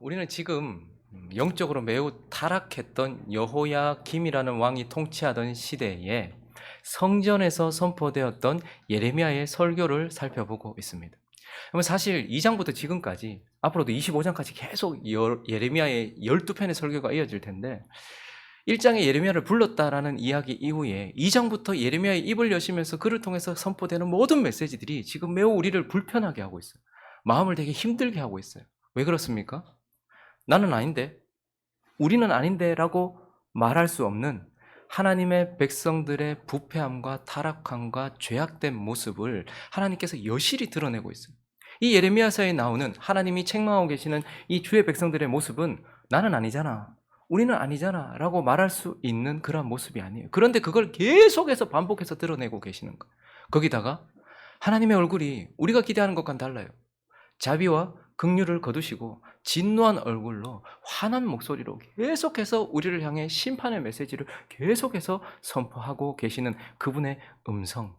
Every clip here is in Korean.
우리는 지금 영적으로 매우 타락했던 여호야김이라는 왕이 통치하던 시대에 성전에서 선포되었던 예레미야의 설교를 살펴보고 있습니다. 그러면 사실 2장부터 지금까지 앞으로도 25장까지 계속 예레미야의 12편의 설교가 이어질 텐데 1장에 예레미야를 불렀다라는 이야기 이후에 2장부터 예레미야의 입을 여시면서 그를 통해서 선포되는 모든 메시지들이 지금 매우 우리를 불편하게 하고 있어요. 마음을 되게 힘들게 하고 있어요. 왜 그렇습니까? 나는 아닌데, 우리는 아닌데 라고 말할 수 없는 하나님의 백성들의 부패함과 타락함과 죄악된 모습을 하나님께서 여실히 드러내고 있어요. 이 예레미야서에 나오는 하나님이 책망하고 계시는 이 주의 백성들의 모습은 나는 아니잖아, 우리는 아니잖아 라고 말할 수 있는 그런 모습이 아니에요. 그런데 그걸 계속해서 반복해서 드러내고 계시는 거예요. 거기다가 하나님의 얼굴이 우리가 기대하는 것과는 달라요. 자비와 긍휼을 거두시고 진노한 얼굴로 환한 목소리로 계속해서 우리를 향해 심판의 메시지를 계속해서 선포하고 계시는 그분의 음성,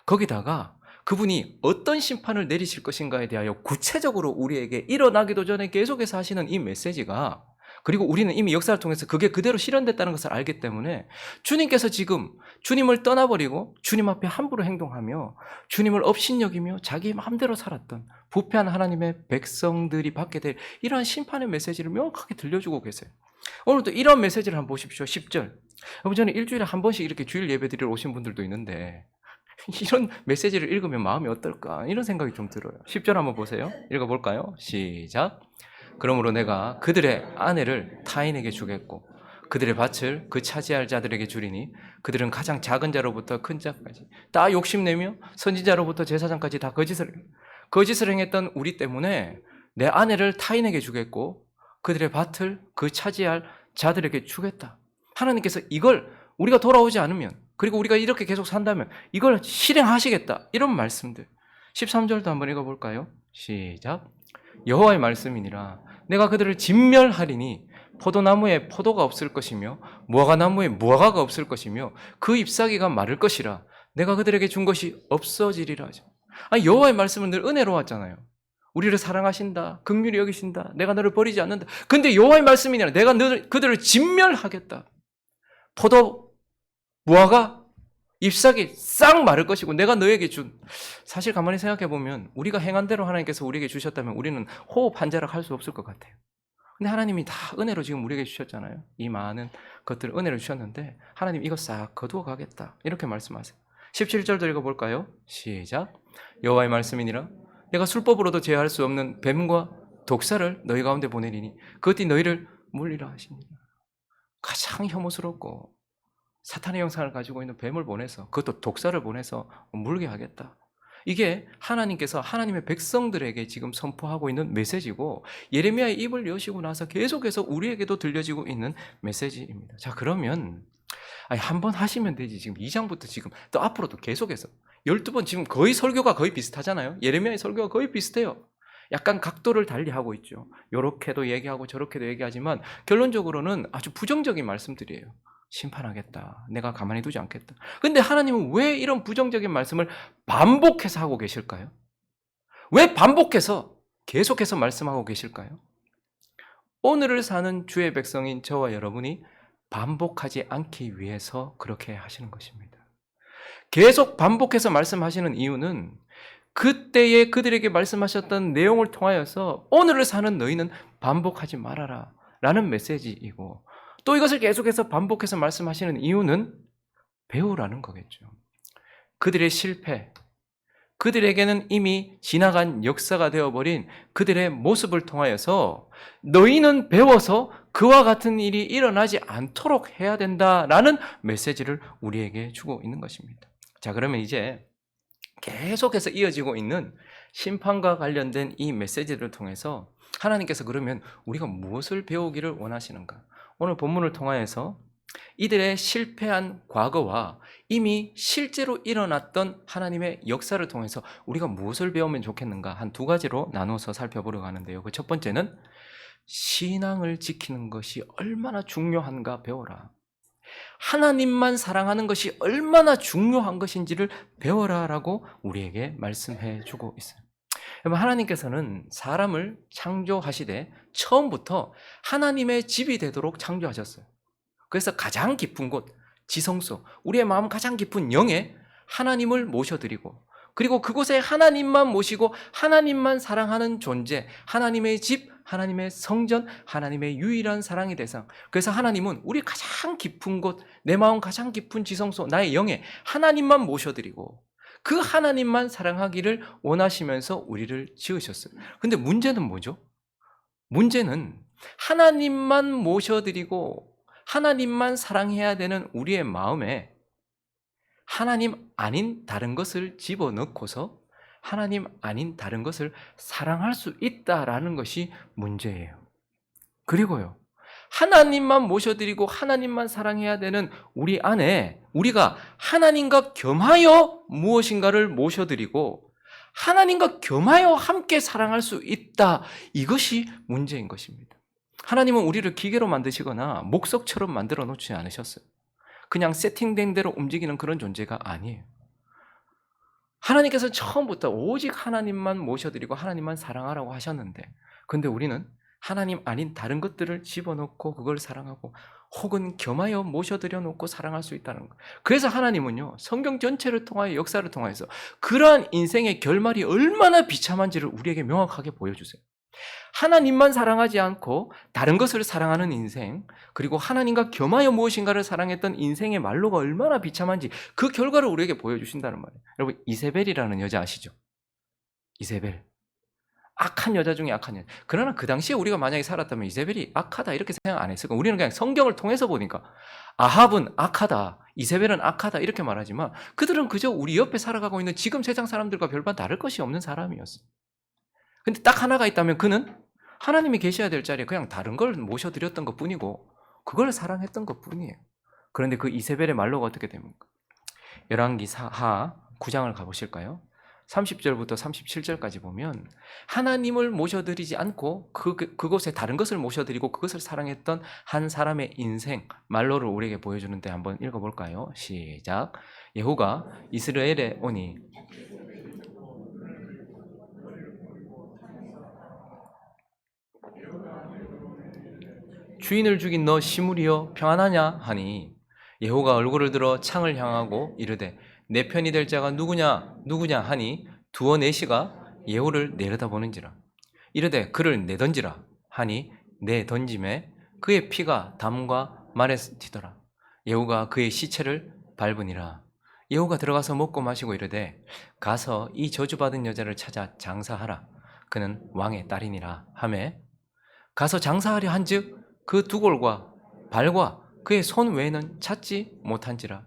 거기다가 그분이 어떤 심판을 내리실 것인가에 대하여 구체적으로 우리에게 일어나기도 전에 계속해서 하시는 이 메시지가, 그리고 우리는 이미 역사를 통해서 그게 그대로 실현됐다는 것을 알기 때문에 주님께서 지금 주님을 떠나버리고 주님 앞에 함부로 행동하며 주님을 업신여기며 자기 마음대로 살았던 부패한 하나님의 백성들이 받게 될 이러한 심판의 메시지를 명확하게 들려주고 계세요. 오늘도 이런 메시지를 한번 보십시오. 10절. 여러분, 저는 일주일에 한 번씩 이렇게 주일 예배 드리러 오신 분들도 있는데 이런 메시지를 읽으면 마음이 어떨까 이런 생각이 좀 들어요. 10절 한번 보세요. 읽어볼까요? 시작. 그러므로 내가 그들의 아내를 타인에게 주겠고 그들의 밭을 그 차지할 자들에게 주리니 그들은 가장 작은 자로부터 큰 자까지 다 욕심내며 선지자로부터 제사장까지 다 거짓을 행했던 우리 때문에 내 아내를 타인에게 주겠고 그들의 밭을 그 차지할 자들에게 주겠다. 하나님께서 이걸 우리가 돌아오지 않으면, 그리고 우리가 이렇게 계속 산다면 이걸 실행하시겠다, 이런 말씀들. 13절도 한번 읽어볼까요? 시작. 여호와의 말씀이니라. 내가 그들을 진멸하리니 포도나무에 포도가 없을 것이며 무화과나무에 무화과가 없을 것이며 그 잎사귀가 마를 것이라. 내가 그들에게 준 것이 없어지리라. 여호와의 말씀은 늘 은혜로웠잖아요. 우리를 사랑하신다, 긍휼히 여기신다, 내가 너를 버리지 않는다. 근데 여호와의 말씀이니라. 내가 그들을 진멸하겠다. 포도, 무화과, 잎사귀 싹 마를 것이고 내가 너에게 준, 사실 가만히 생각해 보면 우리가 행한 대로 하나님께서 우리에게 주셨다면 우리는 호흡 한 자락 할 수 없을 것 같아요. 근데 하나님이 다 은혜로 지금 우리에게 주셨잖아요. 이 많은 것들을 은혜로 주셨는데 하나님 이거 싹 거두어 가겠다, 이렇게 말씀하세요. 17절도 읽어볼까요? 시작. 여호와의 말씀이니라. 내가 술법으로도 제어할 수 없는 뱀과 독사를 너희 가운데 보내리니 그것이 너희를 물리라 하시니라. 가장 혐오스럽고 사탄의 형상을 가지고 있는 뱀을 보내서, 그것도 독사를 보내서 물게 하겠다. 이게 하나님께서 하나님의 백성들에게 지금 선포하고 있는 메시지고, 예레미야의 입을 여시고 나서 계속해서 우리에게도 들려지고 있는 메시지입니다. 자, 그러면 한번 하시면 되지. 지금 2장부터 지금 또 앞으로도 계속해서 12번, 지금 거의 설교가 거의 비슷하잖아요. 예레미야의 설교가 거의 비슷해요. 약간 각도를 달리 하고 있죠. 요렇게도 얘기하고 저렇게도 얘기하지만 결론적으로는 아주 부정적인 말씀들이에요. 심판하겠다, 내가 가만히 두지 않겠다. 근데 하나님은 왜 이런 부정적인 말씀을 반복해서 하고 계실까요? 왜 반복해서 계속해서 말씀하고 계실까요? 오늘을 사는 주의 백성인 저와 여러분이 반복하지 않기 위해서 그렇게 하시는 것입니다. 계속 반복해서 말씀하시는 이유는 그때에 그들에게 말씀하셨던 내용을 통하여서 오늘을 사는 너희는 반복하지 말아라 라는 메시지이고, 또 이것을 계속해서 반복해서 말씀하시는 이유는 배우라는 거겠죠. 그들의 실패, 그들에게는 이미 지나간 역사가 되어버린 그들의 모습을 통하여서 너희는 배워서 그와 같은 일이 일어나지 않도록 해야 된다라는 메시지를 우리에게 주고 있는 것입니다. 자, 그러면 이제 계속해서 이어지고 있는 심판과 관련된 이 메시지를 통해서 하나님께서 그러면 우리가 무엇을 배우기를 원하시는가? 오늘 본문을 통하여서 이들의 실패한 과거와 이미 실제로 일어났던 하나님의 역사를 통해서 우리가 무엇을 배우면 좋겠는가? 한 두 가지로 나눠서 살펴보려고 하는데요. 그 첫 번째는 신앙을 지키는 것이 얼마나 중요한가 배워라. 하나님만 사랑하는 것이 얼마나 중요한 것인지를 배워라라고 우리에게 말씀해 주고 있어요. 여러분, 하나님께서는 사람을 창조하시되 처음부터 하나님의 집이 되도록 창조하셨어요. 그래서 가장 깊은 곳, 지성소, 우리의 마음 가장 깊은 영에 하나님을 모셔드리고, 그리고 그곳에 하나님만 모시고 하나님만 사랑하는 존재, 하나님의 집, 하나님의 성전, 하나님의 유일한 사랑의 대상. 그래서 하나님은 우리 가장 깊은 곳, 내 마음 가장 깊은 지성소, 나의 영에 하나님만 모셔드리고 그 하나님만 사랑하기를 원하시면서 우리를 지으셨어요. 근데 문제는 뭐죠? 문제는 하나님만 모셔드리고 하나님만 사랑해야 되는 우리의 마음에 하나님 아닌 다른 것을 집어넣고서 하나님 아닌 다른 것을 사랑할 수 있다라는 것이 문제예요. 그리고요, 하나님만 모셔드리고 하나님만 사랑해야 되는 우리 안에 우리가 하나님과 겸하여 무엇인가를 모셔드리고 하나님과 겸하여 함께 사랑할 수 있다. 이것이 문제인 것입니다. 하나님은 우리를 기계로 만드시거나 목석처럼 만들어 놓지 않으셨어요. 그냥 세팅된 대로 움직이는 그런 존재가 아니에요. 하나님께서 처음부터 오직 하나님만 모셔드리고 하나님만 사랑하라고 하셨는데, 근데 우리는 하나님 아닌 다른 것들을 집어넣고 그걸 사랑하고 혹은 겸하여 모셔드려 놓고 사랑할 수 있다는 것. 그래서 하나님은요, 성경 전체를 통하여 역사를 통해서 그러한 인생의 결말이 얼마나 비참한지를 우리에게 명확하게 보여주세요. 하나님만 사랑하지 않고 다른 것을 사랑하는 인생, 그리고 하나님과 겸하여 무엇인가를 사랑했던 인생의 말로가 얼마나 비참한지 그 결과를 우리에게 보여주신다는 말이에요. 여러분, 이세벨이라는 여자 아시죠? 이세벨. 악한 여자 중에 악한 여자. 그러나 그 당시에 우리가 만약에 살았다면 이세벨이 악하다 이렇게 생각 안 했을 거예요. 우리는 그냥 성경을 통해서 보니까 아합은 악하다, 이세벨은 악하다 이렇게 말하지만 그들은 그저 우리 옆에 살아가고 있는 지금 세상 사람들과 별반 다를 것이 없는 사람이었어요. 근데 딱 하나가 있다면 그는 하나님이 계셔야 될 자리에 그냥 다른 걸 모셔드렸던 것 뿐이고 그걸 사랑했던 것 뿐이에요. 그런데 그 이세벨의 말로가 어떻게 됩니까? 열왕기 하 9장을 가보실까요? 30절부터 37절까지 보면 하나님을 모셔드리지 않고 그곳에 다른 것을 모셔드리고 그것을 사랑했던 한 사람의 인생 말로를 우리에게 보여주는데 한번 읽어볼까요? 시작. 예후가 이스라엘에 오니 주인을 죽인 너 시므리여 평안하냐 하니 예후가 얼굴을 들어 창을 향하고 이르되 내 편이 될 자가 누구냐 하니 두어 내시가 예후를 내려다보는지라. 이르되 그를 내던지라 하니 내던짐에 그의 피가 담과 말에 튀더라. 예후가 그의 시체를 밟으니라. 예후가 들어가서 먹고 마시고 이르되 가서 이 저주받은 여자를 찾아 장사하라. 그는 왕의 딸이니라 하매 가서 장사하려 한즉 그 두골과 발과 그의 손 외에는 찾지 못한지라.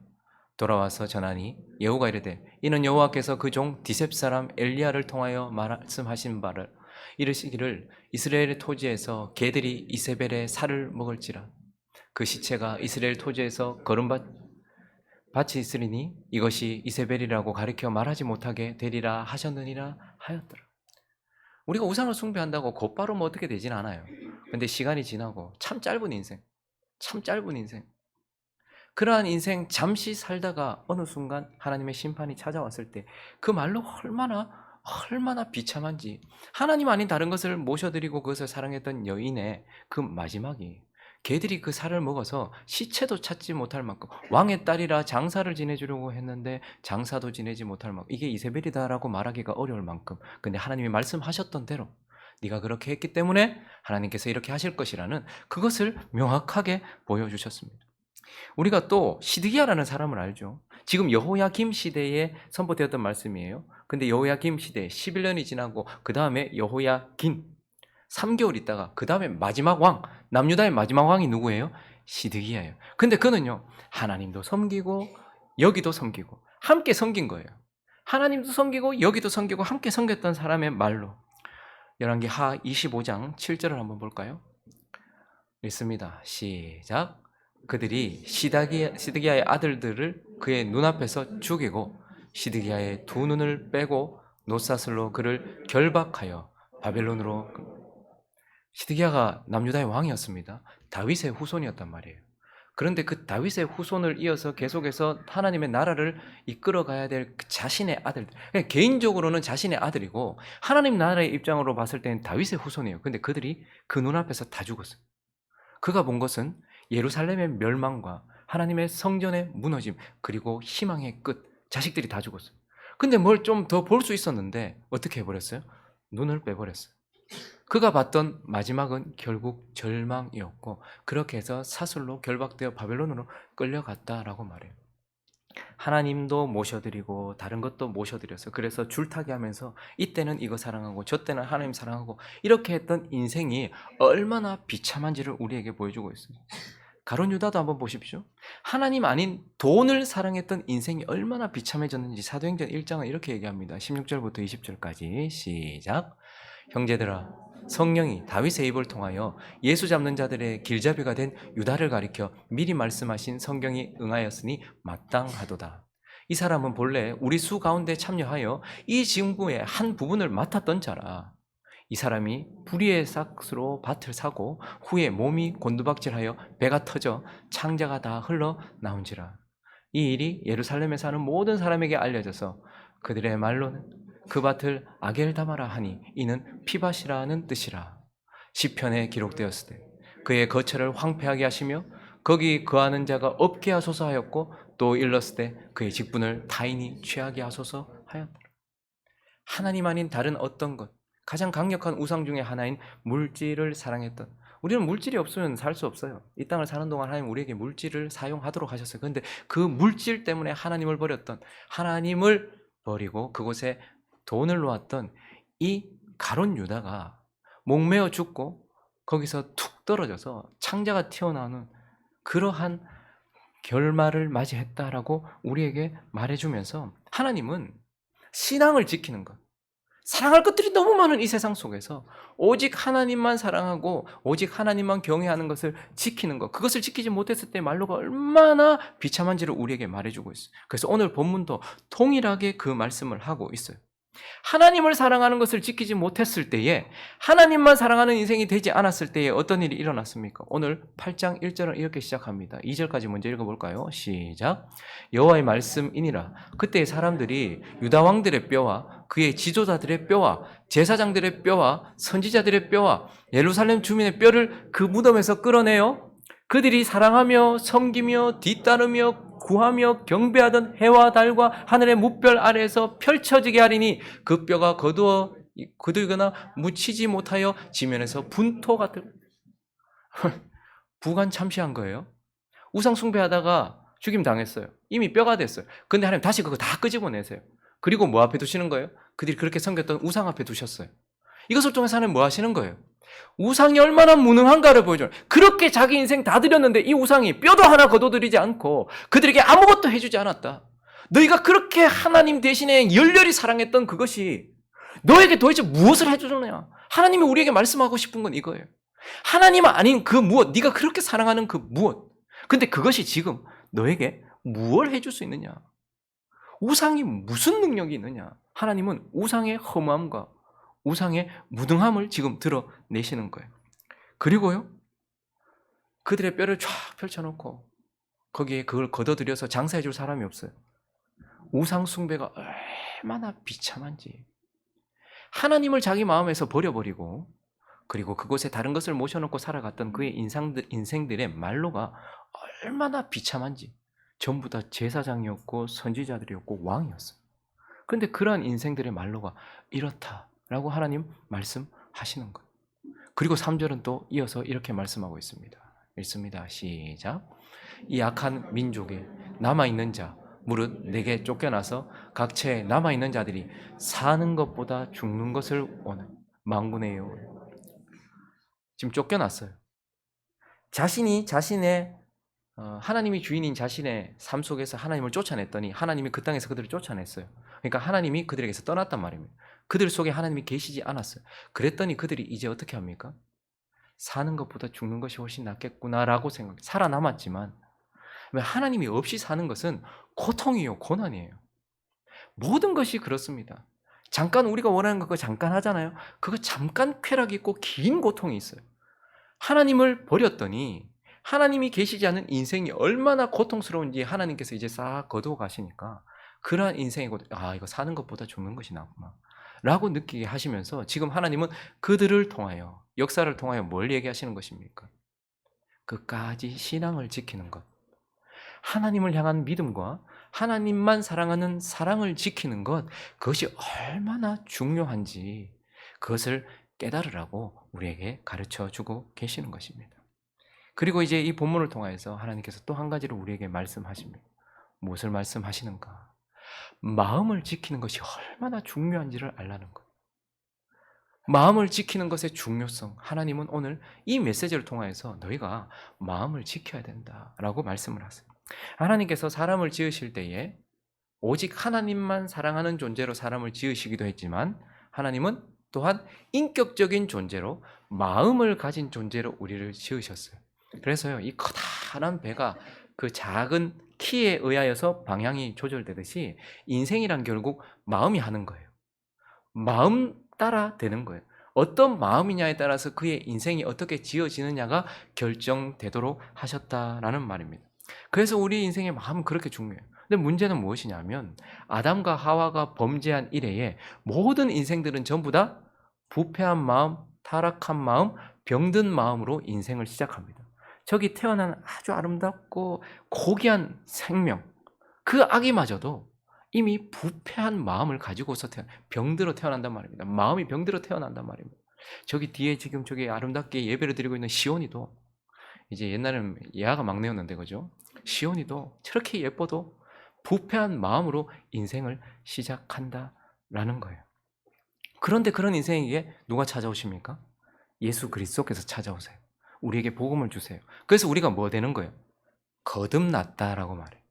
돌아와서 전하니 예후가 이르되 이는 여호와께서 그 종 디셉 사람 엘리야를 통하여 말씀하신 바를 이르시기를 이스라엘의 토지에서 개들이 이세벨의 살을 먹을지라. 그 시체가 이스라엘 토지에서 거름밭이 있으리니 이것이 이세벨이라고 가리켜 말하지 못하게 되리라 하셨느니라 하였더라. 우리가 우상을 숭배한다고 곧바로 뭐 어떻게 되진 않아요. 근데 시간이 지나고 참 짧은 인생, 그러한 인생 잠시 살다가 어느 순간 하나님의 심판이 찾아왔을 때 그 말로 얼마나 비참한지, 하나님 아닌 다른 것을 모셔드리고 그것을 사랑했던 여인의 그 마지막이 개들이 그 살을 먹어서 시체도 찾지 못할 만큼, 왕의 딸이라 장사를 지내주려고 했는데 장사도 지내지 못할 만큼, 이게 이세벨이다라고 말하기가 어려울 만큼, 근데 하나님이 말씀하셨던 대로 네가 그렇게 했기 때문에 하나님께서 이렇게 하실 것이라는 그것을 명확하게 보여주셨습니다. 우리가 또 시드기야라는 사람을 알죠. 지금 여호야김 시대에 선포되었던 말씀이에요. 근데 여호야김 시대 11년이 지나고 그 다음에 여호야긴 3개월 있다가 그 다음에 마지막 왕, 남유다의 마지막 왕이 누구예요? 시드기야예요. 근데 그는요, 하나님도 섬기고 여기도 섬기고 함께 섬긴 거예요. 하나님도 섬기고 여기도 섬기고 함께 섬겼던 사람의 말로. 열왕기 하 25장 7절을 한번 볼까요? 읽습니다. 시작. 그들이 시드기야의 아들들을 그의 눈앞에서 죽이고 시드기야의 두 눈을 빼고 놋사슬로 그를 결박하여 바벨론으로. 시드기야가 남유다의 왕이었습니다. 다윗의 후손이었단 말이에요. 그런데 그 다윗의 후손을 이어서 계속해서 하나님의 나라를 이끌어가야 될 그 자신의 아들, 그러니까 개인적으로는 자신의 아들이고 하나님 나라의 입장으로 봤을 때는 다윗의 후손이에요. 근데 그들이 그 눈앞에서 다 죽었어요. 그가 본 것은 예루살렘의 멸망과 하나님의 성전의 무너짐, 그리고 희망의 끝. 자식들이 다 죽었어요. 근데 뭘 좀 더 볼 수 있었는데 어떻게 해버렸어요? 눈을 빼버렸어요. 그가 봤던 마지막은 결국 절망이었고, 그렇게 해서 사슬로 결박되어 바벨론으로 끌려갔다라고 말해요. 하나님도 모셔드리고 다른 것도 모셔드렸어요. 그래서 줄타기 하면서 이때는 이거 사랑하고 저 때는 하나님 사랑하고 이렇게 했던 인생이 얼마나 비참한지를 우리에게 보여주고 있어요. 가룟 유다도 한번 보십시오. 하나님 아닌 돈을 사랑했던 인생이 얼마나 비참해졌는지 사도행전 1장은 이렇게 얘기합니다. 16절부터 20절까지 시작. 형제들아, 성령이 다윗의 입을 통하여 예수 잡는 자들의 길잡이가 된 유다를 가리켜 미리 말씀하신 성경이 응하였으니 마땅하도다. 이 사람은 본래 우리 수 가운데 참여하여 이 직무의 한 부분을 맡았던 자라. 이 사람이 불의의 삭스로 밭을 사고 후에 몸이 곤두박질하여 배가 터져 창자가 다 흘러 나온지라. 이 일이 예루살렘에 사는 모든 사람에게 알려져서 그들의 말로는 그 밭을 아겔다마라 하니 이는 피밭이라는 뜻이라. 시편에 기록되었을 때 그의 거처를 황폐하게 하시며 거기 거하는 자가 없게 하소서 하였고, 또 일렀을 때 그의 직분을 타인이 취하게 하소서 하였다. 하나님 아닌 다른 어떤 것, 가장 강력한 우상 중에 하나인 물질을 사랑했던, 우리는 물질이 없으면 살 수 없어요. 이 땅을 사는 동안 하나님 우리에게 물질을 사용하도록 하셨어요. 그런데 그 물질 때문에 하나님을 버렸던, 하나님을 버리고 그곳에 돈을 놓았던 이 가룟 유다가 목매어 죽고 거기서 툭 떨어져서 창자가 튀어나오는 그러한 결말을 맞이했다라고 우리에게 말해주면서, 하나님은 신앙을 지키는 것, 사랑할 것들이 너무 많은 이 세상 속에서 오직 하나님만 사랑하고 오직 하나님만 경외하는 것을 지키는 것, 그것을 지키지 못했을 때 말로가 얼마나 비참한지를 우리에게 말해주고 있어요. 그래서 오늘 본문도 동일하게 그 말씀을 하고 있어요. 하나님을 사랑하는 것을 지키지 못했을 때에, 하나님만 사랑하는 인생이 되지 않았을 때에 어떤 일이 일어났습니까? 오늘 8장 1절은 이렇게 시작합니다. 2절까지 먼저 읽어볼까요? 시작. 여호와의 말씀이니라. 그때 사람들이 유다 왕들의 뼈와 그의 지도자들의 뼈와 제사장들의 뼈와 선지자들의 뼈와 예루살렘 주민의 뼈를 그 무덤에서 끌어내요. 그들이 사랑하며 섬기며 뒤따르며 구하며 경배하던 해와 달과 하늘의 무별 아래에서 펼쳐지게 하리니 그 뼈가 거두거나 묻히지 못하여 지면에서 분토 같은 부관 참시한 거예요. 우상 숭배하다가 죽임 당했어요. 이미 뼈가 됐어요. 근데 하나님 다시 그거 다 끄집어내세요. 그리고 뭐 앞에 두시는 거예요? 그들이 그렇게 섬겼던 우상 앞에 두셨어요. 이것을 통해서 하나님 뭐 하시는 거예요? 우상이 얼마나 무능한가를 보여줘요. 그렇게 자기 인생 다 드렸는데 이 우상이 뼈도 하나 거둬들이지 않고 그들에게 아무것도 해주지 않았다. 너희가 그렇게 하나님 대신에 열렬히 사랑했던 그것이 너에게 도대체 무엇을 해주느냐? 하나님이 우리에게 말씀하고 싶은 건 이거예요. 하나님 아닌 그 무엇, 네가 그렇게 사랑하는 그 무엇, 근데 그것이 지금 너에게 무엇을 해줄 수 있느냐? 우상이 무슨 능력이 있느냐? 하나님은 우상의 허무함과 우상의 무능함을 지금 드러내시는 거예요. 그리고요, 그들의 뼈를 쫙 펼쳐놓고 거기에 그걸 걷어들여서 장사해 줄 사람이 없어요. 우상 숭배가 얼마나 비참한지. 하나님을 자기 마음에서 버려버리고 그리고 그곳에 다른 것을 모셔놓고 살아갔던 그의 인생들의 말로가 얼마나 비참한지. 전부 다 제사장이었고 선지자들이었고 왕이었어요. 그런데 그러한 인생들의 말로가 이렇다라고 하나님 말씀하시는 거예요. 그리고 3절은 또 이어서 이렇게 말씀하고 있습니다. 읽습니다. 시작. 이 악한 민족에 남아있는 자 무릇 내게 쫓겨나서 각처에 남아있는 자들이 사는 것보다 죽는 것을 원해. 망군에요. 지금 쫓겨났어요. 자신의 하나님이 주인인 자신의 삶 속에서 하나님을 쫓아냈더니 하나님이 그 땅에서 그들을 쫓아냈어요. 그러니까 하나님이 그들에게서 떠났단 말입니다. 그들 속에 하나님이 계시지 않았어요. 그랬더니 그들이 이제 어떻게 합니까? 사는 것보다 죽는 것이 훨씬 낫겠구나라고 생각해요. 살아남았지만 하나님이 없이 사는 것은 고통이에요. 고난이에요. 모든 것이 그렇습니다. 잠깐 우리가 원하는 거 잠깐 하잖아요. 그거 잠깐 쾌락이 있고 긴 고통이 있어요. 하나님을 버렸더니 하나님이 계시지 않은 인생이 얼마나 고통스러운지 하나님께서 이제 싹 거두어 가시니까 그러한 인생이고, 이거 사는 것보다 죽는 것이 낫구나 라고 느끼게 하시면서 지금 하나님은 그들을 통하여, 역사를 통하여 뭘 얘기하시는 것입니까? 끝까지 신앙을 지키는 것, 하나님을 향한 믿음과 하나님만 사랑하는 사랑을 지키는 것, 그것이 얼마나 중요한지 그것을 깨달으라고 우리에게 가르쳐주고 계시는 것입니다. 그리고 이제 이 본문을 통해서 하나님께서 또 한 가지를 우리에게 말씀하십니다. 무엇을 말씀하시는가? 마음을 지키는 것이 얼마나 중요한지를 알라는 것. 마음을 지키는 것의 중요성, 하나님은 오늘 이 메시지를 통해서 너희가 마음을 지켜야 된다라고 말씀을 하세요. 하나님께서 사람을 지으실 때에 오직 하나님만 사랑하는 존재로 사람을 지으시기도 했지만 하나님은 또한 인격적인 존재로, 마음을 가진 존재로 우리를 지으셨어요. 그래서요, 이 커다란 배가 그 작은 키에 의하여서 방향이 조절되듯이 인생이란 결국 마음이 하는 거예요. 마음 따라 되는 거예요. 어떤 마음이냐에 따라서 그의 인생이 어떻게 지어지느냐가 결정되도록 하셨다라는 말입니다. 그래서 우리 인생의 마음은 그렇게 중요해요. 근데 문제는 무엇이냐면 아담과 하와가 범죄한 이래에 모든 인생들은 전부 다 부패한 마음, 타락한 마음, 병든 마음으로 인생을 시작합니다. 저기 태어난 아주 아름답고 고귀한 생명, 그 아기마저도 이미 부패한 마음을 가지고서 병들어 태어난단 말입니다. 마음이 병들어 태어난단 말입니다. 저기 뒤에 지금 저기 아름답게 예배를 드리고 있는 시온이도, 이제 옛날에는 예아가 막내였는데, 그죠? 시온이도 저렇게 예뻐도 부패한 마음으로 인생을 시작한다라는 거예요. 그런데 그런 인생에게 누가 찾아오십니까? 예수 그리스도께서 찾아오세요. 우리에게 복음을 주세요. 그래서 우리가 뭐 되는 거예요? 거듭났다라고 말해요.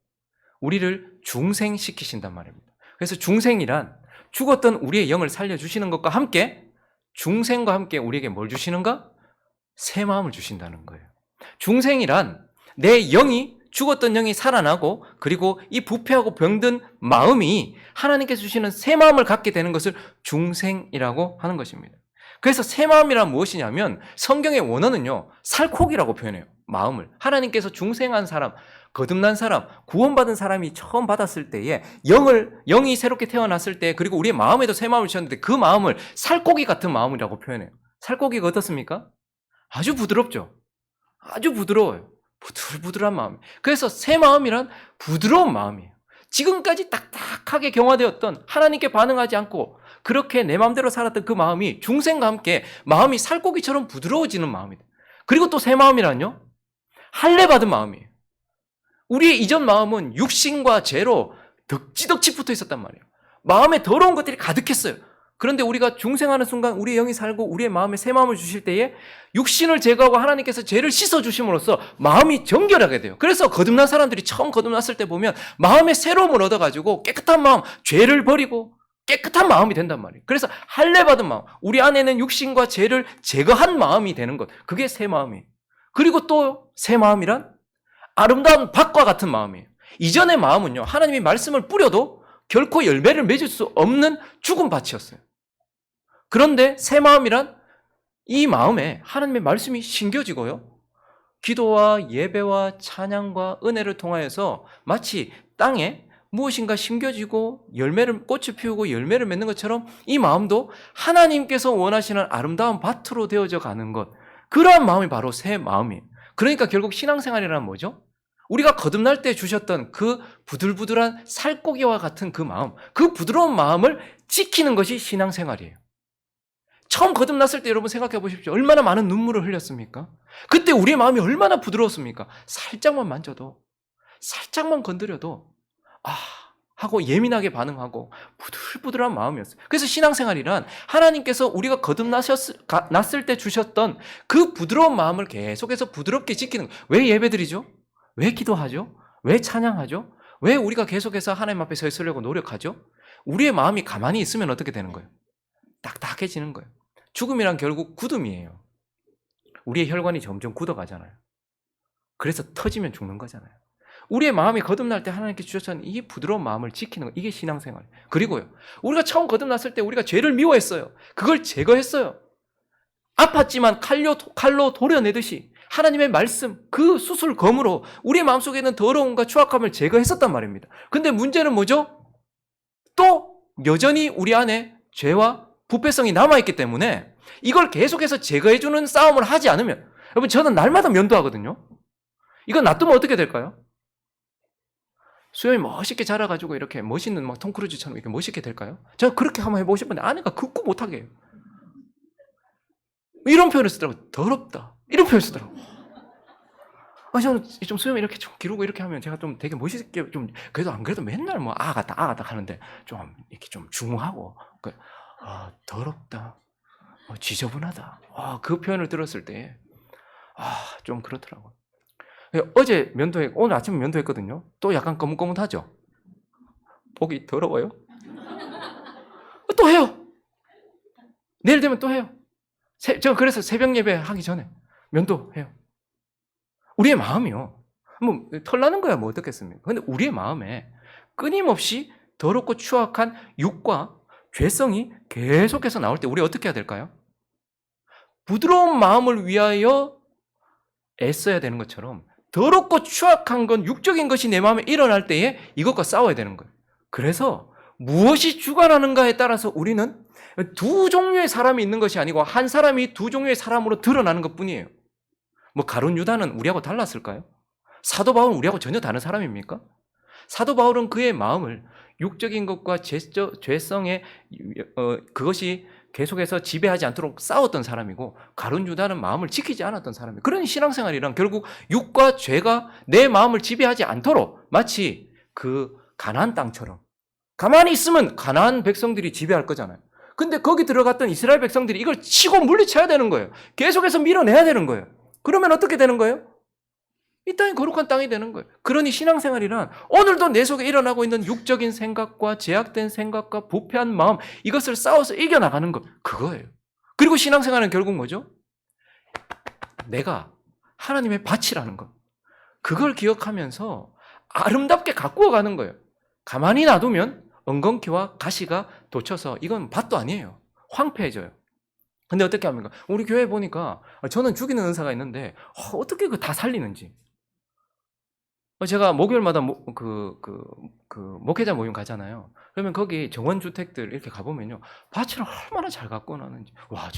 우리를 중생시키신단 말입니다. 그래서 중생이란 죽었던 우리의 영을 살려주시는 것과 함께, 중생과 함께 우리에게 뭘 주시는가? 새 마음을 주신다는 거예요. 중생이란 내 영이, 죽었던 영이 살아나고, 그리고 이 부패하고 병든 마음이 하나님께서 주시는 새 마음을 갖게 되는 것을 중생이라고 하는 것입니다. 그래서 새 마음이란 무엇이냐면 성경의 원어는요, 살코기라고 표현해요. 마음을. 하나님께서 중생한 사람, 거듭난 사람, 구원받은 사람이 처음 받았을 때에 영이 새롭게 태어났을 때, 그리고 우리의 마음에도 새 마음을 주셨는데 그 마음을 살코기 같은 마음이라고 표현해요. 살코기가 어떻습니까? 아주 부드럽죠. 아주 부드러워요. 부들부들한 마음. 그래서 새 마음이란 부드러운 마음이에요. 지금까지 딱딱하게 경화되었던, 하나님께 반응하지 않고 그렇게 내 마음대로 살았던 그 마음이 중생과 함께 마음이 살코기처럼 부드러워지는 마음이다. 그리고 또 새 마음이란요, 할례받은 마음이에요. 우리의 이전 마음은 육신과 죄로 덕지덕지 붙어 있었단 말이에요. 마음에 더러운 것들이 가득했어요. 그런데 우리가 중생하는 순간 우리의 영이 살고 우리의 마음에 새 마음을 주실 때에 육신을 제거하고 하나님께서 죄를 씻어주심으로써 마음이 정결하게 돼요. 그래서 거듭난 사람들이 처음 거듭났을 때 보면 마음의 새로움을 얻어가지고 깨끗한 마음, 죄를 버리고 깨끗한 마음이 된단 말이에요. 그래서 할례받은 마음, 우리 안에는 육신과 죄를 제거한 마음이 되는 것, 그게 새 마음이에요. 그리고 또 새 마음이란 아름다운 밭과 같은 마음이에요. 이전의 마음은요, 하나님이 말씀을 뿌려도 결코 열매를 맺을 수 없는 죽은 밭이었어요. 그런데 새 마음이란 이 마음에 하나님의 말씀이 심겨지고요, 기도와 예배와 찬양과 은혜를 통하여서 마치 땅에 무엇인가 심겨지고 꽃을 피우고 열매를 맺는 것처럼 이 마음도 하나님께서 원하시는 아름다운 밭으로 되어져 가는 것, 그러한 마음이 바로 새 마음이에요. 그러니까 결국 신앙생활이란 뭐죠? 우리가 거듭날 때 주셨던 그 부들부들한 살코기와 같은 그 마음, 그 부드러운 마음을 지키는 것이 신앙생활이에요. 처음 거듭났을 때 여러분 생각해 보십시오. 얼마나 많은 눈물을 흘렸습니까? 그때 우리의 마음이 얼마나 부드러웠습니까? 살짝만 만져도, 살짝만 건드려도 하고 예민하게 반응하고 부들부들한 마음이었어요. 그래서 신앙생활이란 하나님께서 우리가 거듭났을 때 주셨던 그 부드러운 마음을 계속해서 부드럽게 지키는 거예요. 왜 예배드리죠? 왜 기도하죠? 왜 찬양하죠? 왜 우리가 계속해서 하나님 앞에 서 있으려고 노력하죠? 우리의 마음이 가만히 있으면 어떻게 되는 거예요? 딱딱해지는 거예요. 죽음이란 결국 굳음이에요. 우리의 혈관이 점점 굳어가잖아요. 그래서 터지면 죽는 거잖아요. 우리의 마음이 거듭날 때 하나님께 주셨던 이 부드러운 마음을 지키는 것, 이게 신앙생활이에요. 그리고요, 우리가 처음 거듭났을 때 우리가 죄를 미워했어요. 그걸 제거했어요. 아팠지만 칼로 도려내듯이 하나님의 말씀, 그 수술검으로 우리의 마음속에 있는 더러움과 추악함을 제거했었단 말입니다. 근데 문제는 뭐죠? 또 여전히 우리 안에 죄와 부패성이 남아있기 때문에 이걸 계속해서 제거해주는 싸움을 하지 않으면, 여러분, 저는 날마다 면도하거든요. 이거 놔두면 어떻게 될까요? 수염이 멋있게 자라가지고 이렇게 멋있는 막 톰 크루즈처럼 이렇게 멋있게 될까요? 제가 그렇게 한번 해보고 싶은데 아내가 극구 못하게 해요. 이런 표현을 쓰더라고요. 더럽다. 이런 표현을 쓰더라고요. 저는 좀 수염 이렇게 좀 기르고 이렇게 하면 제가 좀 되게 멋있게 좀, 그래도 안 그래도 맨날 뭐 아 같다 하는데 좀 이렇게 좀 중후하고, 더럽다. 지저분하다. 그 표현을 들었을 때, 좀 그렇더라고요. 어제 오늘 아침에 면도했거든요. 또 약간 거뭇거뭇하죠? 보기 더러워요? 또 해요. 내일 되면 또 해요. 저 그래서 새벽 예배 하기 전에 면도해요. 우리의 마음이요. 뭐, 털 나는 거야, 뭐 어떻겠습니까? 근데 우리의 마음에 끊임없이 더럽고 추악한 육과 죄성이 계속해서 나올 때 우리 어떻게 해야 될까요? 부드러운 마음을 위하여 애써야 되는 것처럼 더럽고 추악한 건 육적인 것이 내 마음에 일어날 때에 이것과 싸워야 되는 거예요. 그래서 무엇이 주관하는가에 따라서 우리는 두 종류의 사람이 있는 것이 아니고 한 사람이 두 종류의 사람으로 드러나는 것뿐이에요. 뭐 가룟 유다는 우리하고 달랐을까요? 사도 바울은 우리하고 전혀 다른 사람입니까? 사도 바울은 그의 마음을 육적인 것과 죄성의 그것이 계속해서 지배하지 않도록 싸웠던 사람이고, 가룟 유다는 마음을 지키지 않았던 사람이에요. 그런 신앙생활이란 결국 육과 죄가 내 마음을 지배하지 않도록, 마치 그 가나안 땅처럼 가만히 있으면 가나안 백성들이 지배할 거잖아요. 근데 거기 들어갔던 이스라엘 백성들이 이걸 치고 물리쳐야 되는 거예요. 계속해서 밀어내야 되는 거예요. 그러면 어떻게 되는 거예요? 이 땅이 거룩한 땅이 되는 거예요. 그러니 신앙생활이란 오늘도 내 속에 일어나고 있는 육적인 생각과 제약된 생각과 부패한 마음, 이것을 싸워서 이겨나가는 것, 그거예요. 그리고 신앙생활은 결국 뭐죠? 내가 하나님의 밭이라는 것, 그걸 기억하면서 아름답게 가꾸어 가는 거예요. 가만히 놔두면 엉겅퀴와 가시가 돋쳐서 이건 밭도 아니에요. 황폐해져요. 근데 어떻게 합니까? 우리 교회 보니까 저는 죽이는 은사가 있는데 어떻게 그 다 살리는지. 제가 목요일마다 목회자 모임 가잖아요. 그러면 거기 정원주택들 이렇게 가보면요, 밭을 얼마나 잘 가꾸어 놨는지. 와,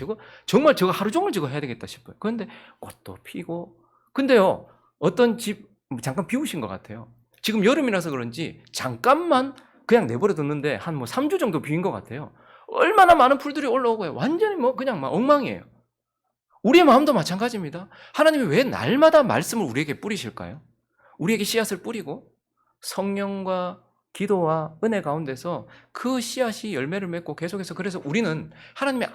정말 저거 하루 종일 저거 해야 되겠다 싶어요. 그런데 꽃도 피고. 근데요, 어떤 집 잠깐 비우신 것 같아요. 지금 여름이라서 그런지 잠깐만 그냥 내버려 뒀는데 한 3주 정도 비운 것 같아요. 얼마나 많은 풀들이 올라오고요. 완전히 그냥 막 엉망이에요. 우리의 마음도 마찬가지입니다. 하나님이 왜 날마다 말씀을 우리에게 뿌리실까요? 우리에게 씨앗을 뿌리고 성령과 기도와 은혜 가운데서 그 씨앗이 열매를 맺고 계속해서, 그래서 우리는 하나님의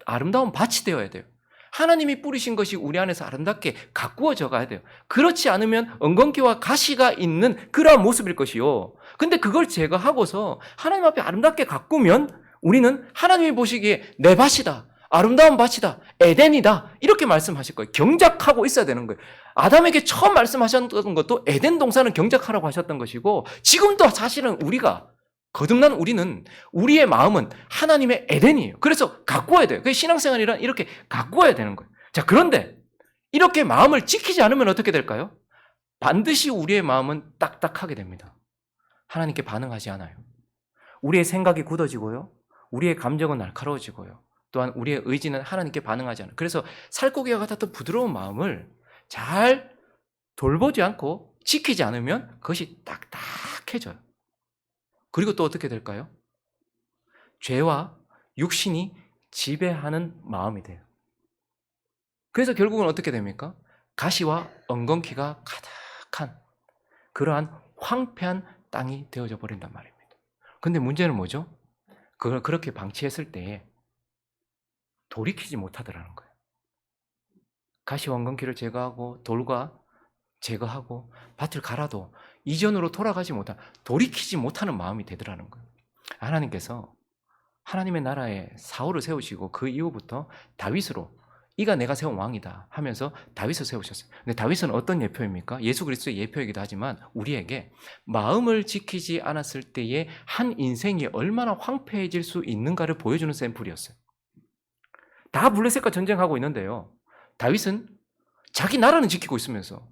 아름다운 밭이 되어야 돼요. 하나님이 뿌리신 것이 우리 안에서 아름답게 가꾸어져 가야 돼요. 그렇지 않으면 엉겅퀴와 가시가 있는 그러한 모습일 것이요. 근데 그걸 제거하고서 하나님 앞에 아름답게 가꾸면 우리는 하나님이 보시기에 내 밭이다, 아름다운 밭이다, 에덴이다, 이렇게 말씀하실 거예요. 경작하고 있어야 되는 거예요. 아담에게 처음 말씀하셨던 것도 에덴 동산을 경작하라고 하셨던 것이고, 지금도 사실은 거듭난 우리는, 우리의 마음은 하나님의 에덴이에요. 그래서 가꾸어야 돼요. 그래서 신앙생활이란 이렇게 가꾸어야 되는 거예요. 자, 그런데 이렇게 마음을 지키지 않으면 어떻게 될까요? 반드시 우리의 마음은 딱딱하게 됩니다. 하나님께 반응하지 않아요. 우리의 생각이 굳어지고요, 우리의 감정은 날카로워지고요, 또한 우리의 의지는 하나님께 반응하지 않아요. 그래서 살코기와 같았던 부드러운 마음을 잘 돌보지 않고 지키지 않으면 그것이 딱딱해져요. 그리고 또 어떻게 될까요? 죄와 육신이 지배하는 마음이 돼요. 그래서 결국은 어떻게 됩니까? 가시와 엉겅퀴가 가득한 그러한 황폐한 땅이 되어져 버린단 말입니다. 근데 문제는 뭐죠? 그걸 그렇게 방치했을 때에 돌이키지 못하더라는 거예요. 가시와 엉겅퀴를 제거하고 돌과 제거하고 밭을 갈아도 이전으로 돌아가지 못한, 돌이키지 못하는 마음이 되더라는 거예요. 하나님께서 하나님의 나라에 사울을 세우시고 그 이후부터 다윗으로, 이가 내가 세운 왕이다 하면서 다윗을 세우셨어요. 근데 다윗은 어떤 예표입니까? 예수 그리스도의 예표이기도 하지만 우리에게 마음을 지키지 않았을 때의 한 인생이 얼마나 황폐해질 수 있는가를 보여주는 샘플이었어요. 다 블레셋과 전쟁하고 있는데요, 다윗은 자기 나라는 지키고 있으면서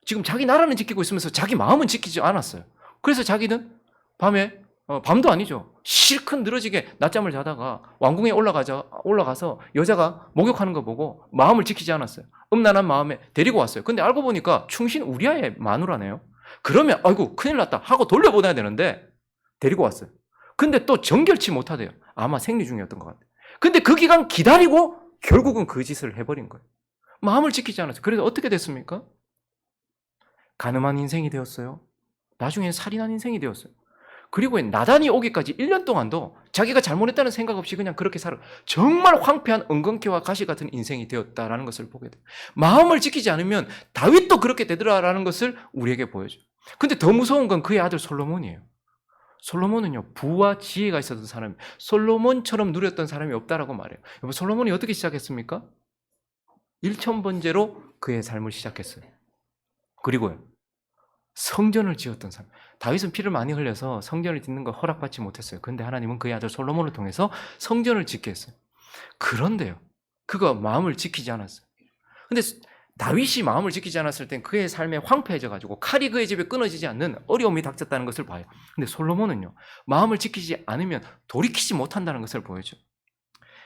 지금 자기 나라는 지키고 있으면서 자기 마음은 지키지 않았어요. 그래서 자기는 밤에 밤도 아니죠. 실컷 늘어지게 낮잠을 자다가 왕궁에 올라가서 여자가 목욕하는 거 보고 마음을 지키지 않았어요. 음란한 마음에 데리고 왔어요. 근데 알고 보니까 충신 우리아의 마누라네요. 그러면 아이고 큰일 났다 하고 돌려보내야 되는데 데리고 왔어요. 근데 또 정결치 못하대요. 아마 생리 중이었던 것 같아요. 근데 그 기간 기다리고 결국은 그 짓을 해버린 거예요. 마음을 지키지 않았어요. 그래서 어떻게 됐습니까? 가늠한 인생이 되었어요. 나중에는 살인한 인생이 되었어요. 그리고 나단이 오기까지 1년 동안도 자기가 잘못했다는 생각 없이 그냥 그렇게 살아. 정말 황폐한 엉겅퀴와 가시 같은 인생이 되었다라는 것을 보게 돼요. 마음을 지키지 않으면 다윗도 그렇게 되더라라는 것을 우리에게 보여줘요. 근데 더 무서운 건 그의 아들 솔로몬이에요. 솔로몬은요, 부와 지혜가 있었던 사람이, 솔로몬처럼 누렸던 사람이 없다라고 말해요. 여러분, 솔로몬이 어떻게 시작했습니까? 일천번제로 그의 삶을 시작했어요. 그리고요, 성전을 지었던 사람. 다윗은 피를 많이 흘려서 성전을 짓는 거 허락받지 못했어요. 그런데 하나님은 그의 아들 솔로몬을 통해서 성전을 짓게 했어요. 그런데요, 그가 마음을 지키지 않았어요. 근데 다윗이 마음을 지키지 않았을 땐 그의 삶에 황폐해져가지고 칼이 그의 집에 끊어지지 않는 어려움이 닥쳤다는 것을 봐요. 근데 솔로몬은요, 마음을 지키지 않으면 돌이키지 못한다는 것을 보여줘요.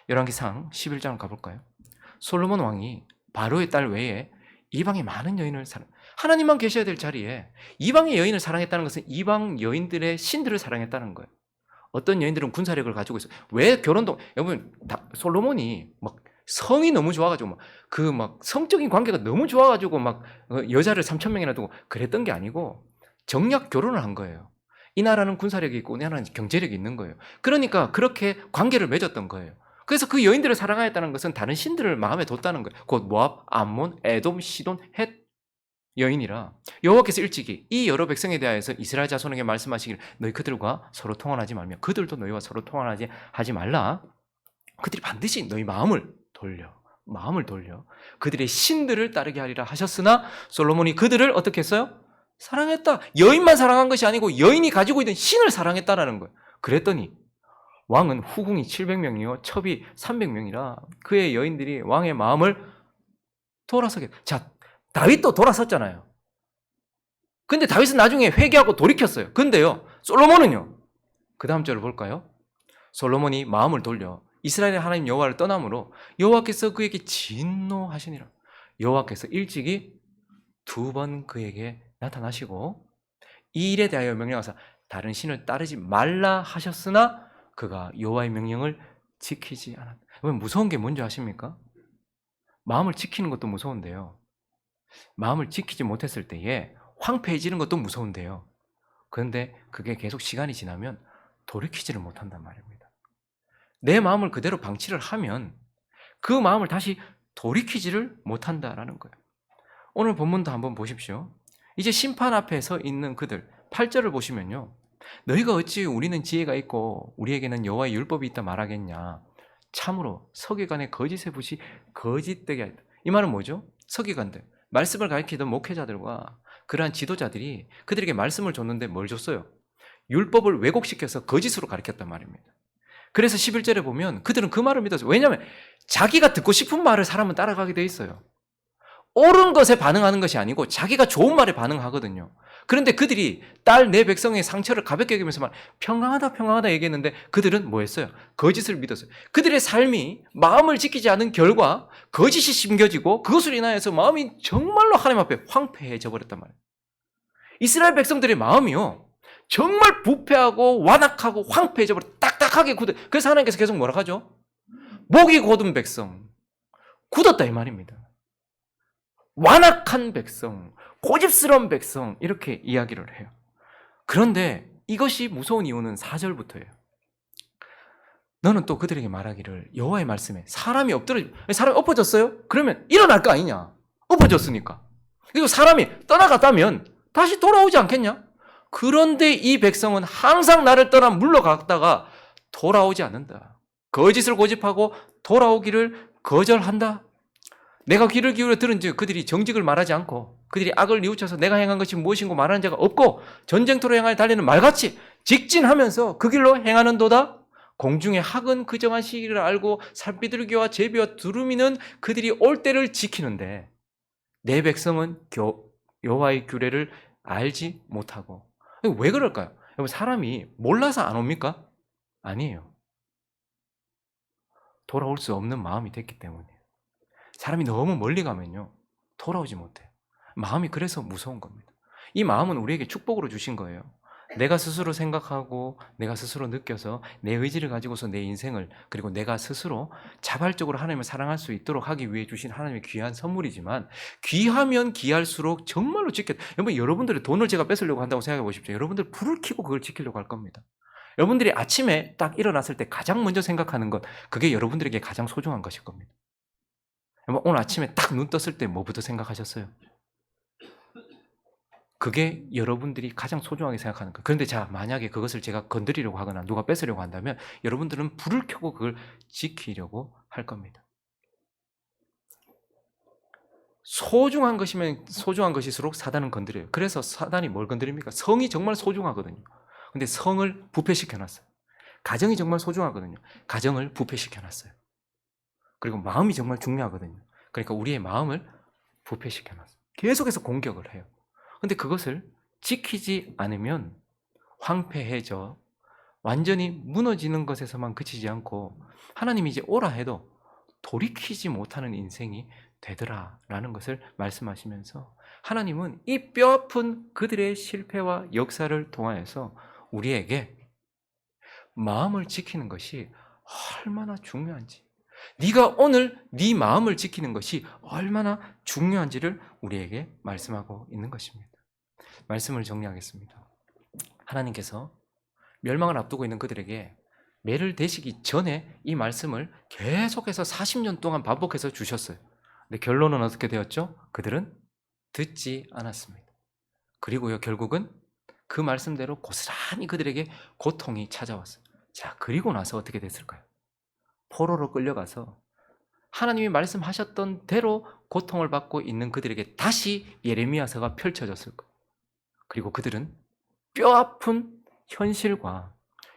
열왕기상 11장을 가볼까요? 솔로몬 왕이 바로의 딸 외에 이방의 많은 여인을 하나님만 계셔야 될 자리에 이방의 여인을 사랑했다는 것은 이방 여인들의 신들을 사랑했다는 거예요. 어떤 여인들은 군사력을 가지고 있어요. 왜 여러분, 솔로몬이 막 성이 너무 좋아가지고 막 성적인 관계가 너무 좋아가지고 막 여자를 3,000명이나 두고 그랬던 게 아니고 정략 결혼을 한 거예요. 이 나라는 군사력이 있고 이 나라는 경제력이 있는 거예요. 그러니까 그렇게 관계를 맺었던 거예요. 그래서 그 여인들을 사랑하였다는 것은 다른 신들을 마음에 뒀다는 거예요. 곧 모압, 암몬, 에돔, 시돈, 헷 여인이라 여호와께서 일찍이 이 여러 백성에 대하여서 이스라엘 자손에게 말씀하시기를 너희 그들과 서로 통혼하지 말며 그들도 너희와 서로 통혼하지 말라. 그들이 반드시 너희 마음을 돌려 그들의 신들을 따르게 하리라 하셨으나 솔로몬이 그들을 어떻게 했어요? 사랑했다. 여인만 사랑한 것이 아니고 여인이 가지고 있는 신을 사랑했다라는 거예요. 그랬더니 왕은 후궁이 700명이요 첩이 300명이라 그의 여인들이 왕의 마음을 돌아서게. 자, 다윗도 돌아섰잖아요. 근데 다윗은 나중에 회개하고 돌이켰어요. 근데요, 솔로몬은요. 그 다음 절을 볼까요? 솔로몬이 마음을 돌려 이스라엘의 하나님 여호와를 떠남으로 여호와께서 그에게 진노하시니라. 여호와께서 일찍이 2번 그에게 나타나시고 이 일에 대하여 명령하사 다른 신을 따르지 말라 하셨으나 그가 여호와의 명령을 지키지 않았다. 무서운 게 뭔지 아십니까? 마음을 지키는 것도 무서운데요. 마음을 지키지 못했을 때에 황폐해지는 것도 무서운데요. 그런데 그게 계속 시간이 지나면 돌이키지를 못한단 말입니다. 내 마음을 그대로 방치를 하면 그 마음을 다시 돌이키지를 못한다라는 거예요. 오늘 본문도 한번 보십시오. 이제 심판 앞에 서 있는 그들 8절을 보시면요. 너희가 어찌 우리는 지혜가 있고 우리에게는 여호와의 율법이 있다 말하겠냐. 참으로 서기관의 거짓의 붓이 거짓되게 하였다. 이 말은 뭐죠? 서기관들, 말씀을 가르치던 목회자들과 그러한 지도자들이 그들에게 말씀을 줬는데 뭘 줬어요? 율법을 왜곡시켜서 거짓으로 가르쳤단 말입니다. 그래서 11절에 보면 그들은 그 말을 믿었어요. 왜냐하면 자기가 듣고 싶은 말을 사람은 따라가게 돼 있어요. 옳은 것에 반응하는 것이 아니고 자기가 좋은 말에 반응하거든요. 그런데 그들이 딸 내 백성의 상처를 가볍게 여기면서 평강하다 얘기했는데 그들은 뭐 했어요? 거짓을 믿었어요. 그들의 삶이 마음을 지키지 않은 결과 거짓이 심겨지고 그것으로 인하여서 마음이 정말로 하나님 앞에 황폐해져 버렸단 말이에요. 이스라엘 백성들의 마음이요, 정말 부패하고 완악하고 황폐해져 버려 딱딱하게 굳어. 그래서 하나님께서 계속 뭐라 하죠? 목이 곧은 백성, 굳었다 이 말입니다. 완악한 백성, 고집스러운 백성, 이렇게 이야기를 해요. 그런데 이것이 무서운 이유는 4절부터예요. 너는 또 그들에게 말하기를 여호와의 말씀에 사람이 엎어졌어요? 그러면 일어날 거 아니냐? 엎어졌으니까. 그리고 사람이 떠나갔다면 다시 돌아오지 않겠냐? 그런데 이 백성은 항상 나를 떠나 물러갔다가 돌아오지 않는다. 거짓을 고집하고 돌아오기를 거절한다. 내가 귀를 기울여 들은즉 그들이 정직을 말하지 않고 그들이 악을 뉘우쳐서 내가 행한 것이 무엇인고 말하는 자가 없고 전쟁터로 향하여 달리는 말같이 직진하면서 그 길로 행하는도다. 공중의 학은 그 정한 시기를 알고 산비둘기와 제비와 두루미는 그들이 올 때를 지키는데 내 백성은 여호와의 규례를 알지 못하고. 왜 그럴까요? 여러분, 사람이 몰라서 안 옵니까? 아니에요. 돌아올 수 없는 마음이 됐기 때문이에요. 사람이 너무 멀리 가면요, 돌아오지 못해요. 마음이 그래서 무서운 겁니다. 이 마음은 우리에게 축복으로 주신 거예요. 내가 스스로 생각하고 내가 스스로 느껴서 내 의지를 가지고서 내 인생을, 그리고 내가 스스로 자발적으로 하나님을 사랑할 수 있도록 하기 위해 주신 하나님의 귀한 선물이지만, 귀하면 귀할수록 정말로 여러분들의 돈을 제가 뺏으려고 한다고 생각해 보십시오. 여러분들 불을 켜고 그걸 지키려고 할 겁니다. 여러분들이 아침에 딱 일어났을 때 가장 먼저 생각하는 것, 그게 여러분들에게 가장 소중한 것일 겁니다. 오늘 아침에 딱 눈 떴을 때 뭐부터 생각하셨어요? 그게 여러분들이 가장 소중하게 생각하는 거예요. 그런데 자, 만약에 그것을 제가 건드리려고 하거나 누가 뺏으려고 한다면 여러분들은 불을 켜고 그걸 지키려고 할 겁니다. 소중한 것이면 소중한 것일수록 사단은 건드려요. 그래서 사단이 뭘 건드립니까? 성이 정말 소중하거든요. 근데 성을 부패시켜놨어요. 가정이 정말 소중하거든요. 가정을 부패시켜놨어요. 그리고 마음이 정말 중요하거든요. 그러니까 우리의 마음을 부패시켜놨어요. 계속해서 공격을 해요. 근데 그것을 지키지 않으면 황폐해져 완전히 무너지는 것에서만 그치지 않고 하나님이 이제 오라 해도 돌이키지 못하는 인생이 되더라라는 것을 말씀하시면서, 하나님은 이 뼈아픈 그들의 실패와 역사를 통하여서 우리에게 마음을 지키는 것이 얼마나 중요한지, 네가 오늘 네 마음을 지키는 것이 얼마나 중요한지를 우리에게 말씀하고 있는 것입니다. 말씀을 정리하겠습니다. 하나님께서 멸망을 앞두고 있는 그들에게 매를 대시기 전에 이 말씀을 계속해서 40년 동안 반복해서 주셨어요. 근데 결론은 어떻게 되었죠? 그들은 듣지 않았습니다. 그리고요, 결국은 그 말씀대로 고스란히 그들에게 고통이 찾아왔어요. 자, 그리고 나서 어떻게 됐을까요? 포로로 끌려가서 하나님이 말씀하셨던 대로 고통을 받고 있는 그들에게 다시 예레미야서가 펼쳐졌을 거예요. 그리고 그들은 뼈아픈 현실과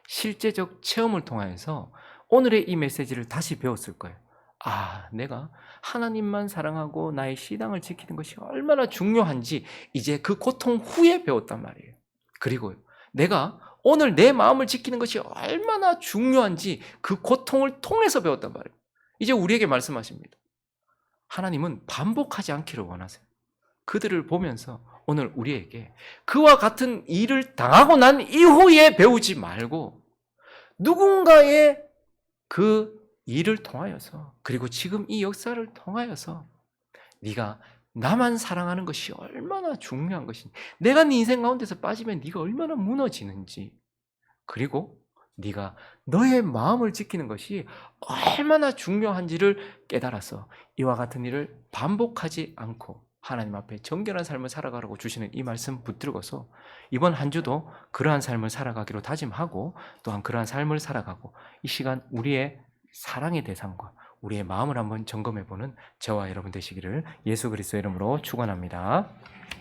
실제적 체험을 통하여서 오늘의 이 메시지를 다시 배웠을 거예요. 아, 내가 하나님만 사랑하고 나의 신앙을 지키는 것이 얼마나 중요한지 이제 그 고통 후에 배웠단 말이에요. 그리고 내가 오늘 내 마음을 지키는 것이 얼마나 중요한지 그 고통을 통해서 배웠단 말이에요. 이제 우리에게 말씀하십니다. 하나님은 반복하지 않기를 원하세요. 그들을 보면서 오늘 우리에게 그와 같은 일을 당하고 난 이후에 배우지 말고 누군가의 그 일을 통하여서, 그리고 지금 이 역사를 통하여서 네가 나만 사랑하는 것이 얼마나 중요한 것인지, 내가 네 인생 가운데서 빠지면 네가 얼마나 무너지는지, 그리고 네가 너의 마음을 지키는 것이 얼마나 중요한지를 깨달아서 이와 같은 일을 반복하지 않고 하나님 앞에 정결한 삶을 살아가라고 주시는 이 말씀 붙들고서 이번 한 주도 그러한 삶을 살아가기로 다짐하고, 또한 그러한 삶을 살아가고 이 시간 우리의 사랑의 대상과 우리의 마음을 한번 점검해보는 저와 여러분 되시기를 예수 그리스도의 이름으로 축원합니다.